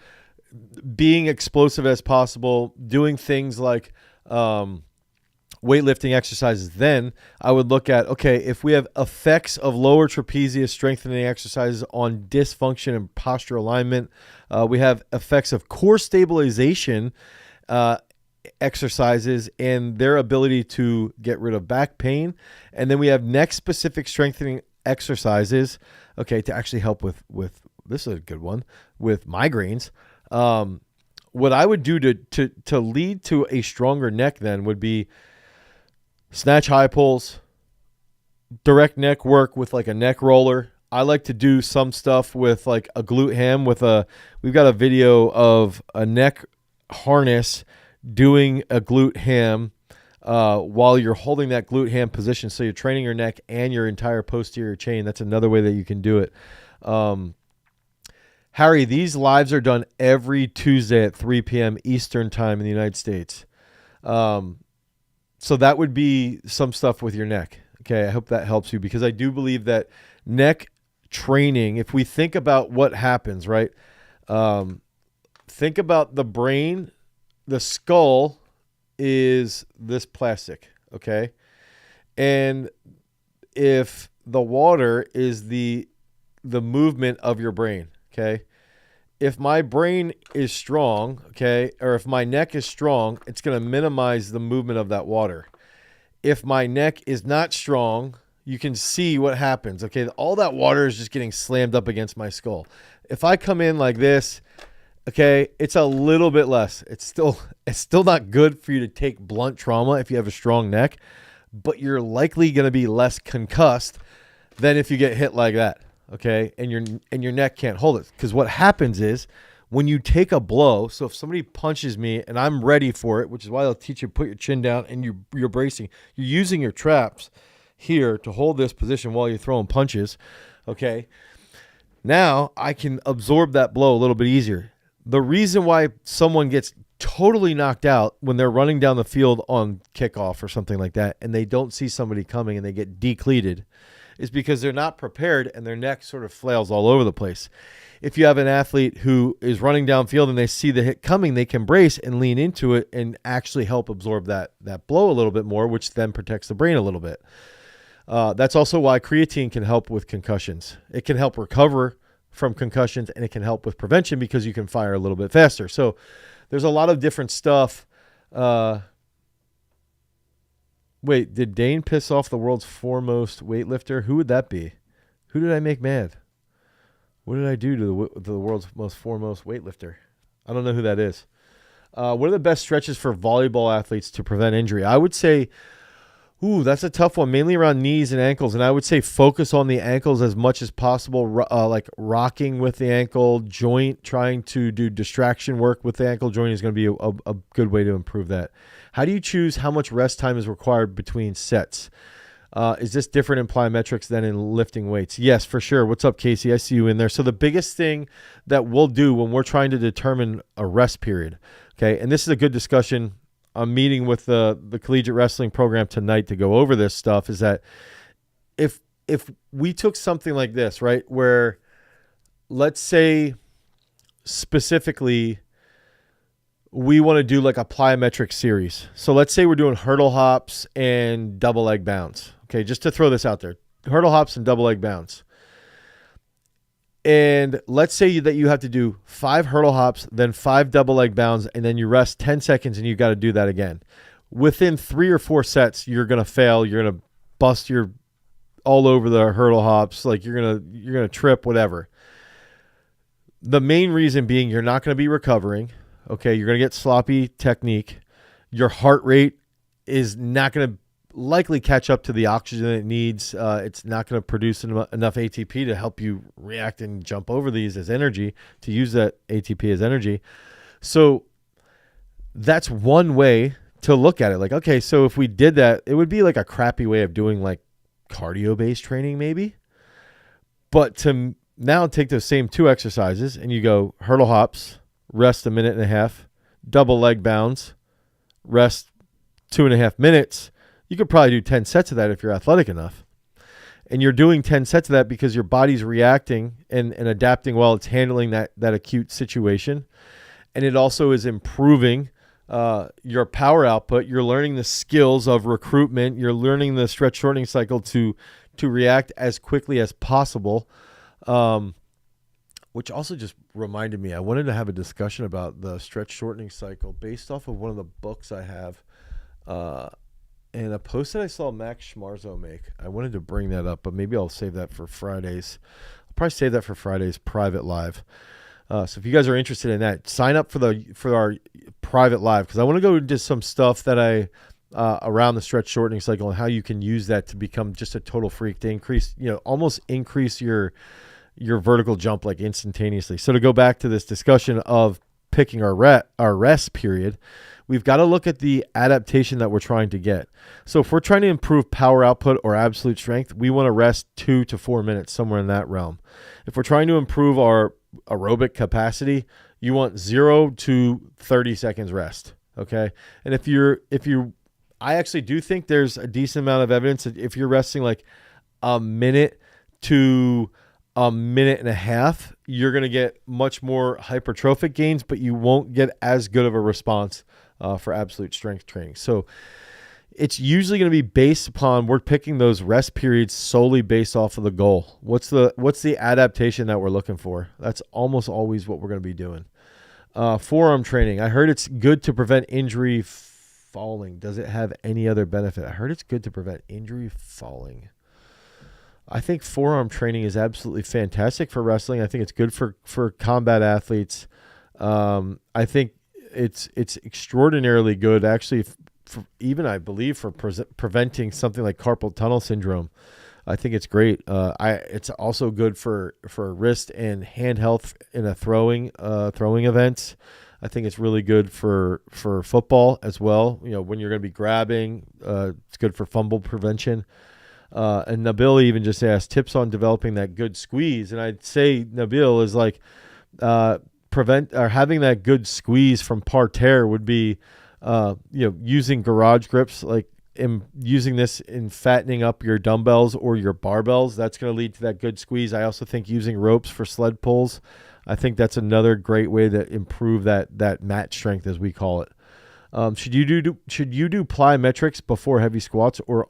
being explosive as possible, doing things like weightlifting exercises. Then I would look at, okay, if we have effects of lower trapezius strengthening exercises on dysfunction and posture alignment, we have effects of core stabilization exercises and their ability to get rid of back pain. And then we have neck specific strengthening exercises, okay, to actually help with this is a good one, with migraines. What I would do to lead to a stronger neck then would be snatch high pulls, direct neck work with like a neck roller. I like to do some stuff with like a glute ham we've got a video of a neck harness doing a glute ham while you're holding that glute ham position. So you're training your neck and your entire posterior chain. That's another way that you can do it. Harry, these lives are done every Tuesday at 3 p.m. Eastern time in the United States. So that would be some stuff with your neck. Okay, I hope that helps you, because I do believe that neck training, if we think about what happens, right? Think about the brain. the skull is this plastic, okay? And if the water is the movement of your brain, okay? If my brain is strong, okay, or if my neck is strong, it's going to minimize the movement of that water. If my neck is not strong, you can see what happens, okay? All that water is just getting slammed up against my skull. If I come in like this, okay, it's a little bit less. It's still not good for you to take blunt trauma if you have a strong neck, but you're likely going to be less concussed than if you get hit like that, okay? And your neck can't hold it, because what happens is when you take a blow, so if somebody punches me and I'm ready for it, which is why they'll teach you to put your chin down and you're bracing, you're using your traps here to hold this position while you're throwing punches, okay? Now I can absorb that blow a little bit easier. The reason why someone gets totally knocked out when they're running down the field on kickoff or something like that and they don't see somebody coming and they get decleated is because they're not prepared and their neck sort of flails all over the place. If you have an athlete who is running downfield and they see the hit coming, they can brace and lean into it and actually help absorb that blow a little bit more, which then protects the brain a little bit. That's also why creatine can help with concussions. It can help recover from concussions, and it can help with prevention because you can fire a little bit faster. So there's a lot of different stuff. Wait, did Dane piss off the world's foremost weightlifter? Who would that be? Who did I make mad? What did I do to the world's most foremost weightlifter? I don't know who that is. What are the best stretches for volleyball athletes to prevent injury? I would say, that's a tough one, mainly around knees and ankles. And I would say focus on the ankles as much as possible, like rocking with the ankle joint, trying to do distraction work with the ankle joint is going to be a good way to improve that. How do you choose how much rest time is required between sets? Is this different in plyometrics than in lifting weights? Yes, for sure. What's up, Casey? I see you in there. So the biggest thing that we'll do when we're trying to determine a rest period, okay, and this is a good discussion. I'm meeting with the collegiate wrestling program tonight to go over this stuff, is that if we took something like this, right, where let's say specifically we want to do like a plyometric series. So let's say we're doing hurdle hops and double leg bounds. Okay, just to throw this out there, hurdle hops and double leg bounds. And let's say that you have to do 5 hurdle hops, then 5 double leg bounds, and then you rest 10 seconds and you got to do that again. Within 3 or 4 sets, you're going to fail. You're going to bust your all over the hurdle hops. Like you're going to trip, whatever. The main reason being you're not going to be recovering. Okay, you're going to get sloppy technique. Your heart rate is not going to likely catch up to the oxygen it needs. It's not going to produce enough ATP to help you react and jump over these as energy, to use that ATP as energy. So that's one way to look at it. Like, okay, so if we did that, it would be like a crappy way of doing like cardio-based training maybe. But to now take those same 2 exercises and you go hurdle hops, rest 1.5 minutes, double leg bounds, rest 2.5 minutes. You could probably do 10 sets of that if you're athletic enough. And you're doing 10 sets of that because your body's reacting and adapting while it's handling that acute situation. And it also is improving your power output. You're learning the skills of recruitment. You're learning the stretch shortening cycle to react as quickly as possible. Which also just reminded me, I wanted to have a discussion about the stretch shortening cycle based off of one of the books I have. And a post that I saw Max Schmarzo make. I wanted to bring that up, but maybe I'll save that for Fridays. I'll probably save that for Friday's private live. So if you guys are interested in that, sign up for our private live, because I want to go into some stuff that around the stretch shortening cycle and how you can use that to become just a total freak, to increase, almost increase your vertical jump like instantaneously. So to go back to this discussion of picking our rest period, we've got to look at the adaptation that we're trying to get. So if we're trying to improve power output or absolute strength, we want to rest 2 to 4 minutes, somewhere in that realm. If we're trying to improve our aerobic capacity, you want 0 to 30 seconds rest. Okay. And I actually do think there's a decent amount of evidence that if you're resting like 1 minute to a minute and a half, you're going to get much more hypertrophic gains, but you won't get as good of a response for absolute strength training. So it's usually going to be based upon, we're picking those rest periods solely based off of the goal. What's the adaptation that we're looking for? That's almost always what we're going to be doing. Forearm training. I heard it's good to prevent injury falling. Does it have any other benefit? I heard it's good to prevent injury falling. I think forearm training is absolutely fantastic for wrestling. I think it's good for combat athletes. I think it's extraordinarily good, actually, for even, I believe, for preventing something like carpal tunnel syndrome. I think it's great. It's also good for wrist and hand health in a throwing events. I think it's really good for football as well. When you're going to be grabbing, it's good for fumble prevention. And Nabil even just asked tips on developing that good squeeze. And I'd say Nabil is like having that good squeeze from parterre would be using garage grips, like using this in fattening up your dumbbells or your barbells. That's going to lead to that good squeeze. I also think using ropes for sled pulls, I think that's another great way to improve that mat strength, as we call it. Should you do plyometrics before heavy squats or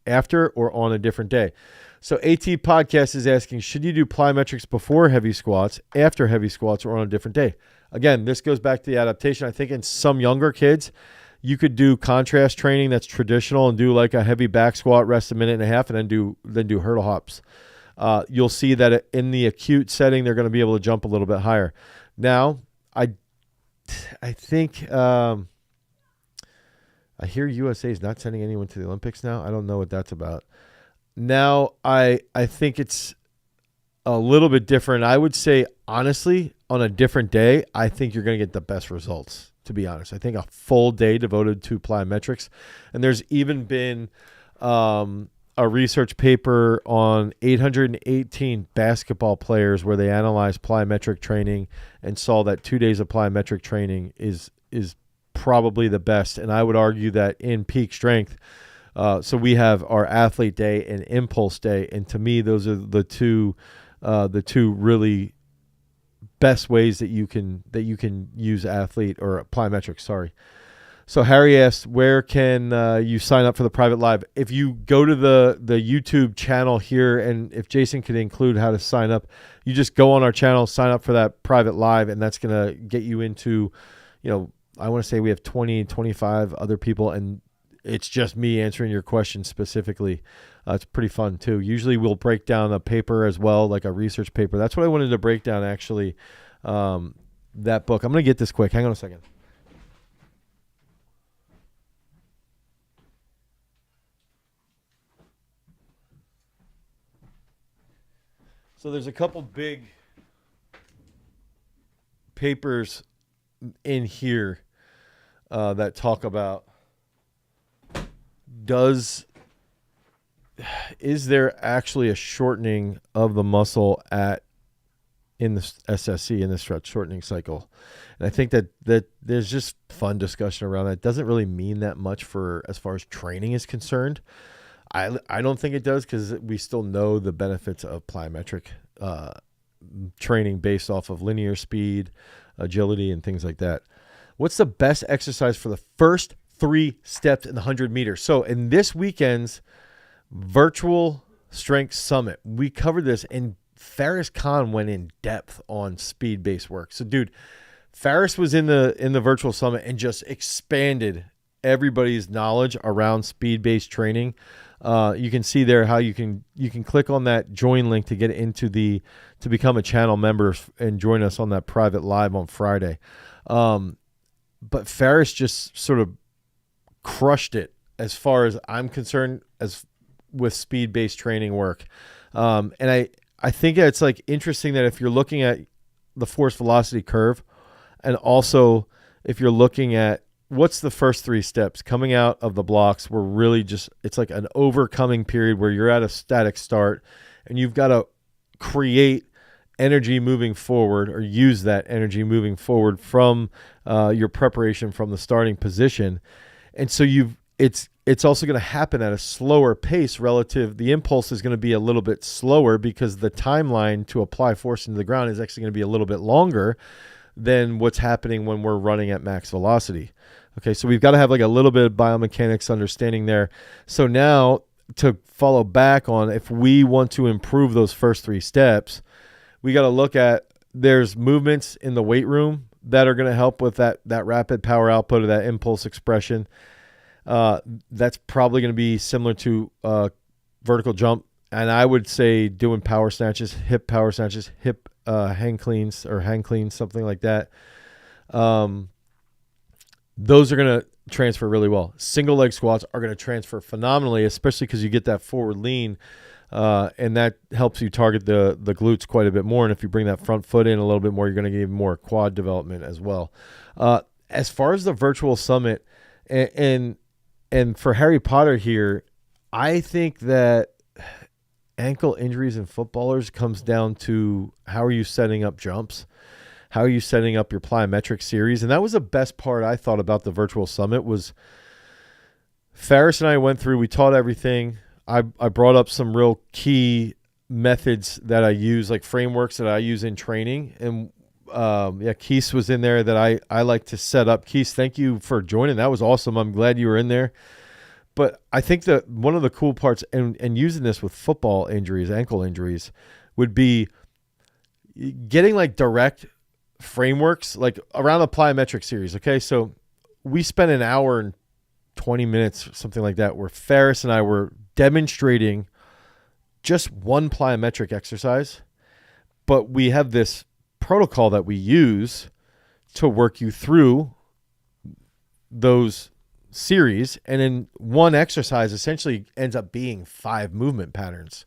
after or on a different day? So AT Podcast is asking, should you do plyometrics before heavy squats, after heavy squats, or on a different day? Again, this goes back to the adaptation. I think in some younger kids, you could do contrast training that's traditional and do like a heavy back squat, rest a minute and a half, and then do hurdle hops. You'll see that in the acute setting, they're going to be able to jump a little bit higher. Now, I think I hear USA is not sending anyone to the Olympics now. I don't know what that's about. Now, I think it's a little bit different. I would say, honestly, on a different day, I think you're going to get the best results, to be honest. I think a full day devoted to plyometrics. And there's even been a research paper on 818 basketball players where they analyzed plyometric training and saw that 2 days of plyometric training is probably the best. And I would argue that in peak strength, so we have our athlete day and impulse day. And to me, those are the two really best ways that you can use athlete or plyometrics. Sorry. So Harry asked, where can you sign up for the private live? If you go to the YouTube channel here, and if Jason could include how to sign up, you just go on our channel, sign up for that private live, and that's going to get you into, I want to say we have 20, 25 other people, and it's just me answering your question specifically. It's pretty fun too. Usually we'll break down a paper as well, like a research paper. That's what I wanted to break down, actually, that book. I'm going to get this quick. Hang on a second. So there's a couple big papers in here that talk about is there actually a shortening of the muscle in the SSC, in the stretch shortening cycle? And I think that there's just fun discussion around that. It doesn't really mean that much as far as training is concerned. I don't think it does, because we still know the benefits of plyometric training based off of linear speed, agility, and things like that. What's the best exercise for the first 3 steps in the 100 meters? So in this weekend's virtual strength summit, we covered this, and Faris Khan went in depth on speed-based work. So dude, Faris was in the virtual summit and just expanded everybody's knowledge around speed-based training. You can see there how you can click on that join link to get into to become a channel member and join us on that private live on Friday. But Faris just sort of crushed it as far as I'm concerned, as with speed-based training work. And I think it's like interesting that if you're looking at the force velocity curve, and also if you're looking at what's the first 3 steps coming out of the blocks, we're really it's like an overcoming period where you're at a static start and you've got to create energy moving forward, or use that energy moving forward from your preparation from the starting position. And so it's also going to happen at a slower pace relative. The impulse is going to be a little bit slower because the timeline to apply force into the ground is actually going to be a little bit longer than what's happening when we're running at max velocity. Okay, so we've got to have like a little bit of biomechanics understanding there. So now to follow back on, if we want to improve those first 3 steps, we got to look at, there's movements in the weight room that are going to help with that rapid power output of that impulse expression. That's probably going to be similar to vertical jump. And I would say doing power snatches, hip power snatches, hip hang cleans, something like that. Those are going to transfer really well. Single leg squats are going to transfer phenomenally, especially because you get that forward lean, and that helps you target the glutes quite a bit more. And if you bring that front foot in a little bit more, you're going to get even more quad development as well. As far as the virtual summit, and for Harry Potter here, I think that ankle injuries in footballers comes down to how are you setting up jumps? How are you setting up your plyometric series? And that was the best part I thought about the virtual summit was Ferris and I went through, we taught everything. I brought up some real key methods that I use, like frameworks that I use in training. And Keith was in there that I like to set up. Keith, thank you for joining. That was awesome. I'm glad you were in there. But I think that one of the cool parts, and using this with football injuries, ankle injuries, would be getting like direct frameworks, like around the plyometric series. Okay, so we spent an hour and 20 minutes, something like that, where Ferris and I were demonstrating just one plyometric exercise, but we have this protocol that we use to work you through those series, and in one exercise essentially ends up being 5 movement patterns.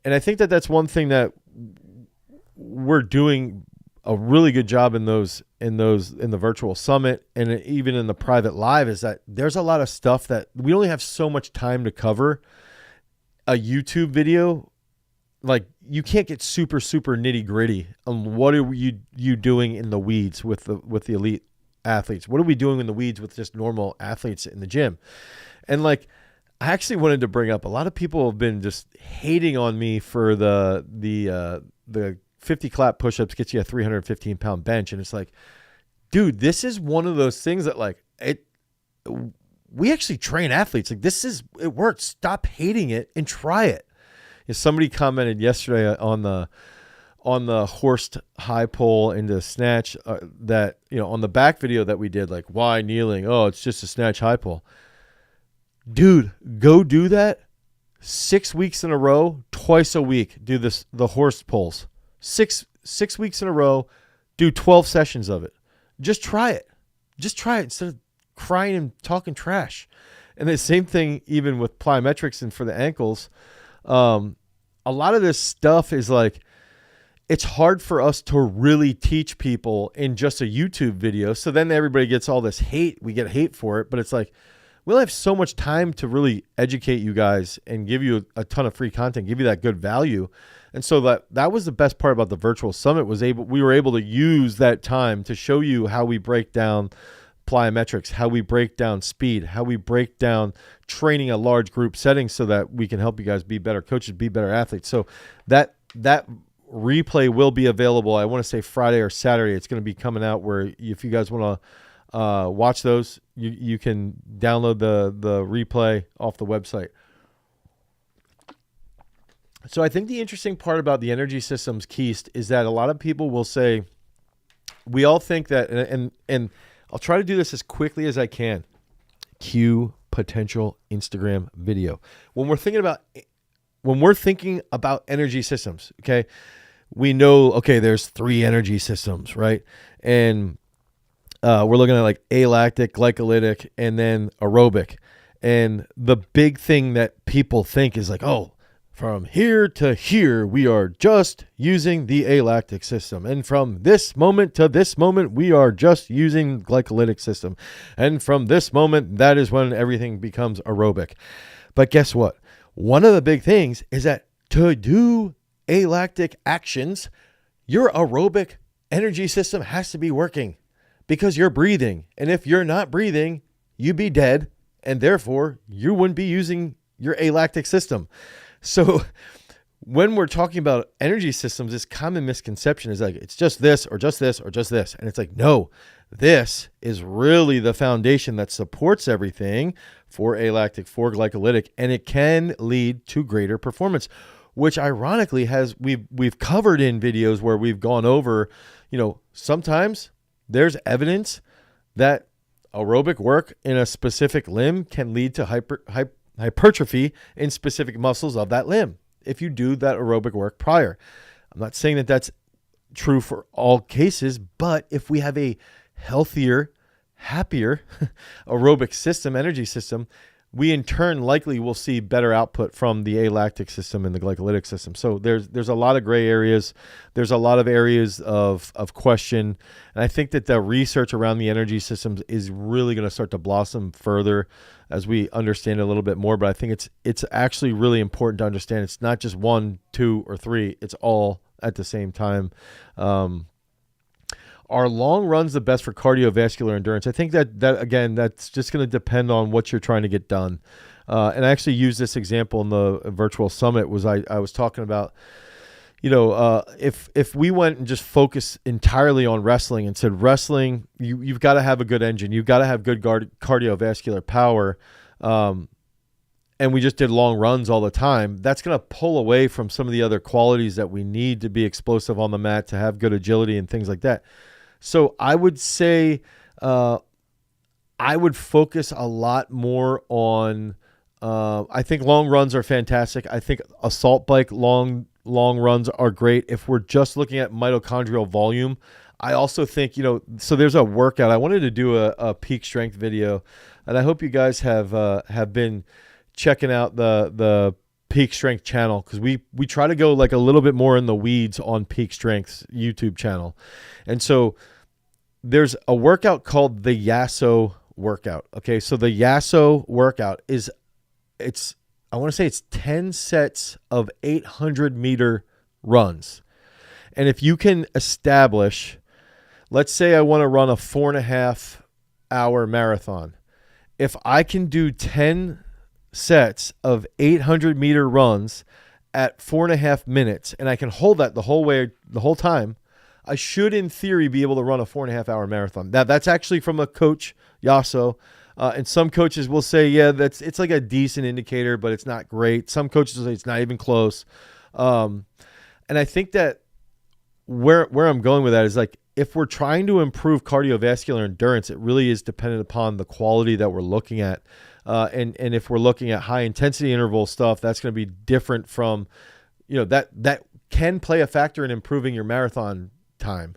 And I think that that's one thing that we're doing a really good job in the virtual summit and even in the private live, is that there's a lot of stuff that we only have so much time to cover. A YouTube video, like, you can't get super nitty gritty on what are you doing in the weeds with the elite athletes. What are we doing in the weeds with just normal athletes in the gym? And like, I actually wanted to bring up, a lot of people have been just hating on me for the 50 clap push-ups gets you a 315 pound bench. And it's like, dude, this is one of those things that like we actually train athletes. Like, it works. Stop hating it and try it. Somebody commented yesterday on the horsed high pull into snatch that, on the back video that we did, like, why kneeling? Oh, it's just a snatch high pull. Dude, go do that 6 weeks in a row, twice a week. Do the horse pulls. Six weeks in a row, do 12 sessions of it. Just try it. Instead of crying and talking trash. And the same thing even with plyometrics and for the ankles. A lot of this stuff is like, it's hard for us to really teach people in just a YouTube video. So then everybody gets all this hate. We get hate for it, but it's like, we'll have so much time to really educate you guys and give you a ton of free content, give you that good value. And so that was the best part about the virtual summit, we were able to use that time to show you how we break down plyometrics, how we break down speed, how we break down training a large group setting so that we can help you guys be better coaches, be better athletes. So that replay will be available. I want to say Friday or Saturday. It's going to be coming out where if you guys want to watch those, you can download the replay off the website. So I think the interesting part about the energy systems, Keist, is that a lot of people will say, we all think that, and I'll try to do this as quickly as I can. Cue potential Instagram video. When we're thinking about energy systems, okay, we know, okay, there's 3 energy systems, right? And we're looking at like alactic, glycolytic, and then aerobic. And the big thing that people think is like, oh, from here to here, we are just using the alactic system. And from this moment to this moment, we are just using glycolytic system. And from this moment, that is when everything becomes aerobic. But guess what? One of the big things is that to do alactic actions, your aerobic energy system has to be working because you're breathing. And if you're not breathing, you be dead and therefore you wouldn't be using your alactic system. So when we're talking about energy systems, this common misconception is like, it's just this or just this or just this. And it's like, no, this is really the foundation that supports everything for alactic, for glycolytic, and it can lead to greater performance, which ironically we've covered in videos where we've gone over, sometimes there's evidence that aerobic work in a specific limb can lead to hypertrophy in specific muscles of that limb if you do that aerobic work prior. I'm not saying that that's true for all cases, but if we have a healthier, happier aerobic system, energy system, we in turn likely will see better output from the alactic system and the glycolytic system. So there's a lot of gray areas. There's a lot of areas of question. And I think that the research around the energy systems is really going to start to blossom further as we understand it a little bit more. But I think it's actually really important to understand it's not just 1, 2, or 3. It's all at the same time. Are long runs the best for cardiovascular endurance? I think that again, that's just going to depend on what you're trying to get done. And I actually used this example in the virtual summit. I was talking about, if we went and just focused entirely on wrestling and said wrestling, you've got to have a good engine, you've got to have good cardiovascular power, and we just did long runs all the time, that's going to pull away from some of the other qualities that we need to be explosive on the mat, to have good agility and things like that. So I would say I would focus a lot more on, I think long runs are fantastic. I think assault bike long runs are great. If we're just looking at mitochondrial volume, I also think, so there's a workout. I wanted to do a peak strength video, and I hope you guys have been checking out the Peak Strength channel, because we try to go like a little bit more in the weeds on Peak Strength's YouTube channel. And so there's a workout called the Yasso workout. Okay, so the Yasso workout I want to say it's 10 sets of 800-meter runs. And if you can establish, let's say I want to run a 4.5-hour marathon. If I can do 10 sets of 800-meter runs at 4.5 minutes, and I can hold that the whole time, I should, in theory, be able to run a 4.5-hour marathon. That's actually from a coach, Yasso. And some coaches will say, yeah, it's like a decent indicator, but it's not great. Some coaches will say it's not even close. And I think that where I'm going with that is, like, if we're trying to improve cardiovascular endurance, it really is dependent upon the quality that we're looking at. And if we're looking at high intensity interval stuff, that's going to be different from, that can play a factor in improving your marathon time.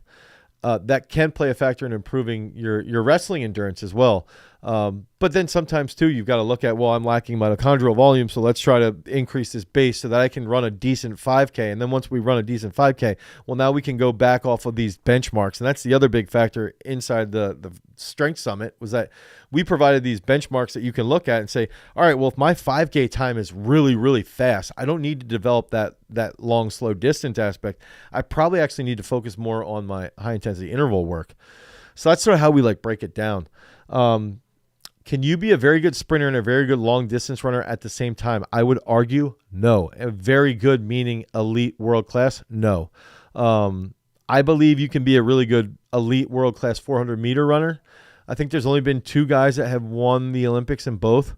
That can play a factor in improving your wrestling endurance as well. But then sometimes too, you've got to look at, well, I'm lacking mitochondrial volume, so let's try to increase this base so that I can run a decent 5K. And then once we run a decent 5K, well, now we can go back off of these benchmarks. And that's the other big factor inside the Strength Summit, was that we provided these benchmarks that you can look at and say, all right, well, if my 5K time is really, really fast, I don't need to develop that long, slow distance aspect. I probably actually need to focus more on my high intensity interval work. So that's sort of how we break it down. Can you be a very good sprinter and a very good long distance runner at the same time? I would argue no. A very good meaning elite world class? No. I believe you can be a really good elite world class 400-meter runner. I think there's only been 2 guys that have won the Olympics in both.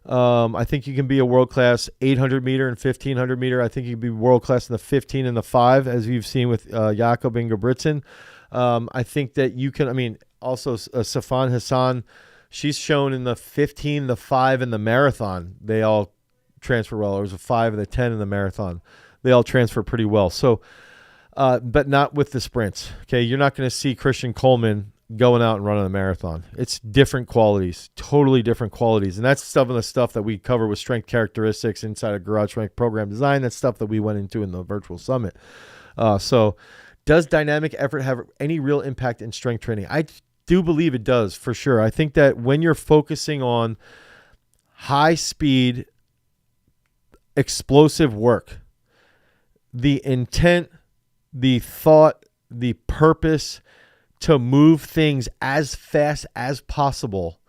I think you can be a world class 800-meter and 1500-meter. I think you can be world class in the 15 and the 5, as you've seen with Jakob Ingebrigtsen. I think that you can, also Safan Hassan, she's shown in the 15, the 5, and the marathon, they all transfer well. There was a 5 and a 10 in the marathon. They all transfer pretty well. So, but not with the sprints. Okay, you're not going to see Christian Coleman going out and running a marathon. It's different qualities, totally different qualities. And that's some of the stuff that we cover with strength characteristics inside of Garage Strength Program Design. That's stuff that we went into in the virtual summit. So does dynamic effort have any real impact in strength training? I do believe it does, for sure. I think that when you're focusing on high speed, explosive work, the intent, the thought, the purpose to move things as fast as possible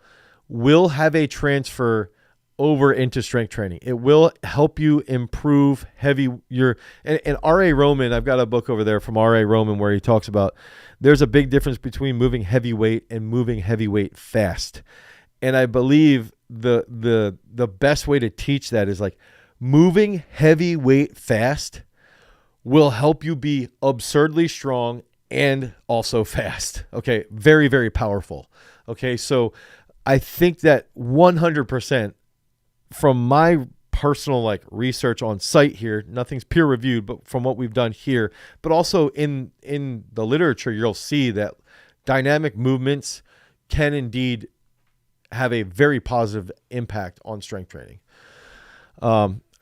will have a transfer over into strength training. It will help you improve and R.A. Roman, I've got a book over there from R.A. Roman where he talks about there's a big difference between moving heavy weight and moving heavy weight fast. And I believe the best way to teach that is like moving heavy weight fast will help you be absurdly strong and also fast. Okay. Very, very powerful. Okay. So I think that 100% from my personal like research on site here, nothing's peer reviewed, but from what we've done here, but also in the literature, you'll see that dynamic movements can indeed have a very positive impact on strength training.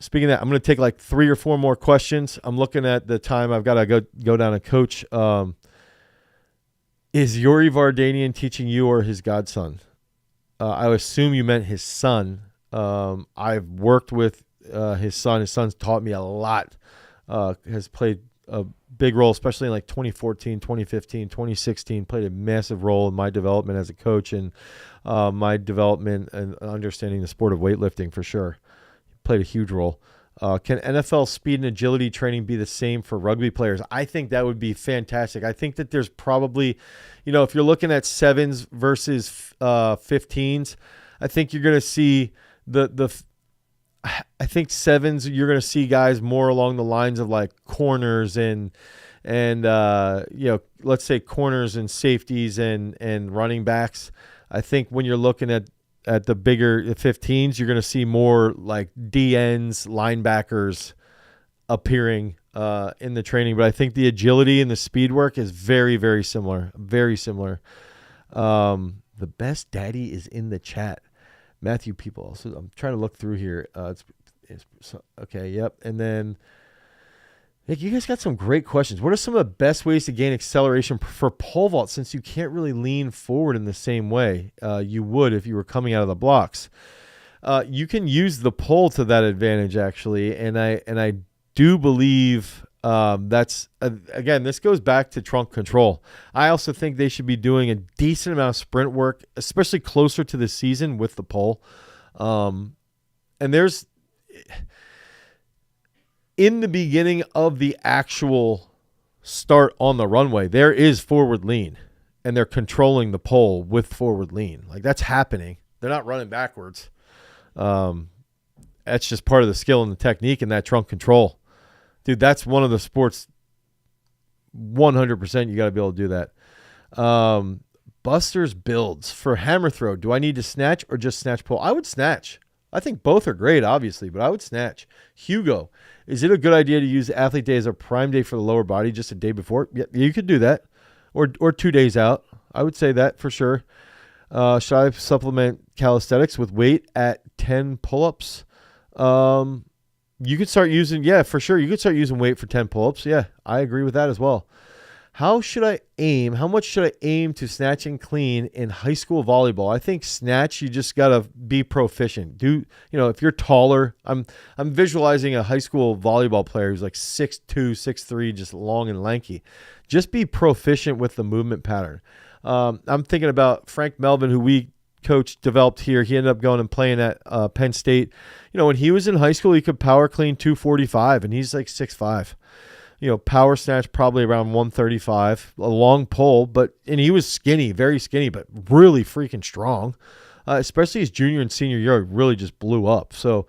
Speaking of that, I'm going to take like 3 or 4 more questions. I'm looking at the time. I've got to go down and coach. Is Yuri Vardanian teaching you or his godson? I assume you meant his son. I've worked with his son. His son's taught me a lot, has played a big role, especially in like 2014, 2015, 2016, played a massive role in my development as a coach and my development and understanding the sport of weightlifting for sure. Played a huge role. Can NFL speed and agility training be the same for rugby players? I think that would be fantastic. I think that there's probably, if you're looking at 7s versus 15s, I think you're going to see I think 7s, you're going to see guys more along the lines of like corners and let's say corners and safeties and running backs. I think when you're looking at the bigger 15s, you're going to see more like DNs, linebackers appearing in the training. But I think the agility and the speed work is very, very similar. Very similar. The best daddy is in the chat. Matthew People. So I'm trying to look through here. Okay, yep. And then Nick, you guys got some great questions. What are some of the best ways to gain acceleration for pole vault since you can't really lean forward in the same way you would if you were coming out of the blocks? You can use the pole to that advantage, actually, and I do believe that's again, this goes back to trunk control. I also think they should be doing a decent amount of sprint work, especially closer to the season with the pole. And there's in the beginning of the actual start on the runway, there is forward lean, and they're controlling the pole with forward lean. Like that's happening. They're not running backwards. That's just part of the skill and the technique and that trunk control. Dude, that's one of the sports 100% you got to be able to do that. Buster's builds for hammer throw. Do I need to snatch or just snatch pull? I would snatch. I think both are great, obviously, but I would snatch. Hugo, is it a good idea to use athlete day as a prime day for the lower body just a day before? Yeah, you could do that. Or 2 days out. I would say that for sure. Should I supplement calisthenics with weight at 10 pull-ups? You could start using, yeah, for sure. You could start using weight for 10 pull-ups. Yeah, I agree with that as well. How should I aim? How much should I aim to snatch and clean in high school volleyball? I think snatch, you just got to be proficient. If you're taller, I'm visualizing a high school volleyball player who's like 6'2", 6'3", just long and lanky. Just be proficient with the movement pattern. I'm thinking about Frank Melvin, who we coach developed here. He ended up going and playing at Penn State. When he was in high school, he could power clean 245, and he's like 6'5". Power snatch probably around 135, a long pull, and he was skinny, very skinny, but really freaking strong. Especially his junior and senior year, really just blew up. So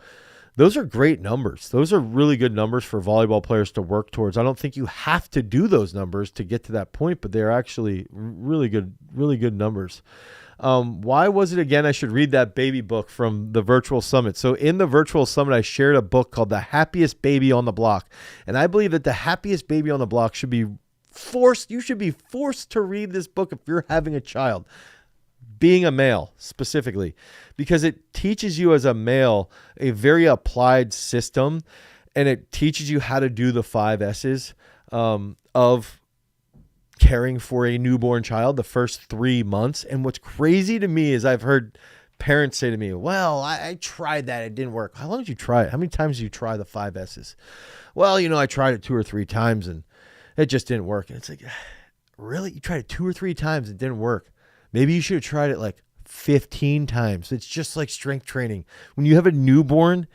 those are great numbers. Those are really good numbers for volleyball players to work towards. I don't think you have to do those numbers to get to that point, but they're actually really good numbers. Why was it again I should read that baby book from the virtual summit? So in the virtual summit, I shared a book called The Happiest Baby on the Block. And I believe that the happiest baby on the block should be forced. You should be forced to read this book if you're having a child, being a male specifically, because it teaches you as a male a very applied system, and it teaches you how to do the 5 S's of caring for a newborn child the first 3 months. And what's crazy to me is I've heard parents say to me, well, I tried that. It didn't work. How long did you try it? How many times did you try the 5 S's? Well, I tried it 2 or 3 times and it just didn't work. And it's like, really? You tried it 2 or 3 times and it didn't work? Maybe you should have tried it like 15 times. It's just like strength training. When you have a newborn,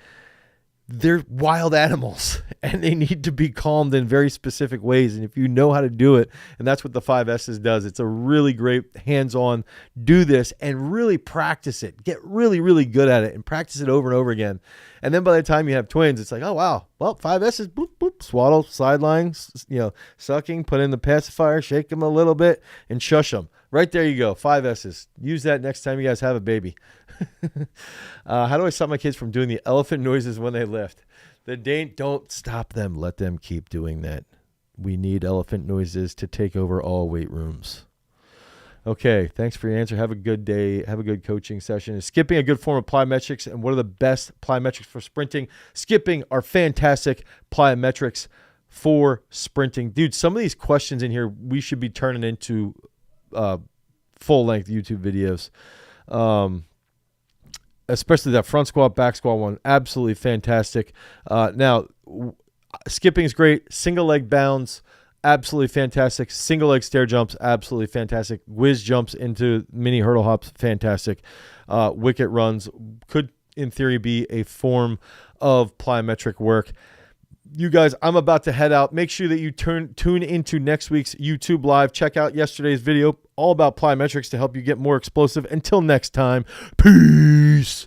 they're wild animals and they need to be calmed in very specific ways. And if you know how to do it, and that's what the 5S's does, it's a really great hands-on, do this and really practice it. Get really, really good at it and practice it over and over again. And then by the time you have twins, it's like, oh, wow, well, 5S's, boop, boop, swaddle, sideline, sucking, put in the pacifier, shake them a little bit and shush them. Right there you go, 5S's. Use that next time you guys have a baby. How do I stop my kids from doing the elephant noises when they lift? Don't stop them. Let them keep doing that. We need elephant noises to take over all weight rooms. Okay, thanks for your answer. Have a good day. Have a good coaching session. Is skipping a good form of plyometrics? And what are the best plyometrics for sprinting? Skipping are fantastic plyometrics for sprinting. Dude, some of these questions in here we should be turning into full-length YouTube videos. Especially that front squat, back squat one, absolutely fantastic. Now, skipping is great. Single leg bounds, absolutely fantastic. Single leg stair jumps, absolutely fantastic. Whiz jumps into mini hurdle hops, fantastic. Wicket runs could, in theory, be a form of plyometric work. You guys, I'm about to head out. Make sure that you tune into next week's YouTube Live. Check out yesterday's video all about plyometrics to help you get more explosive. Until next time, peace.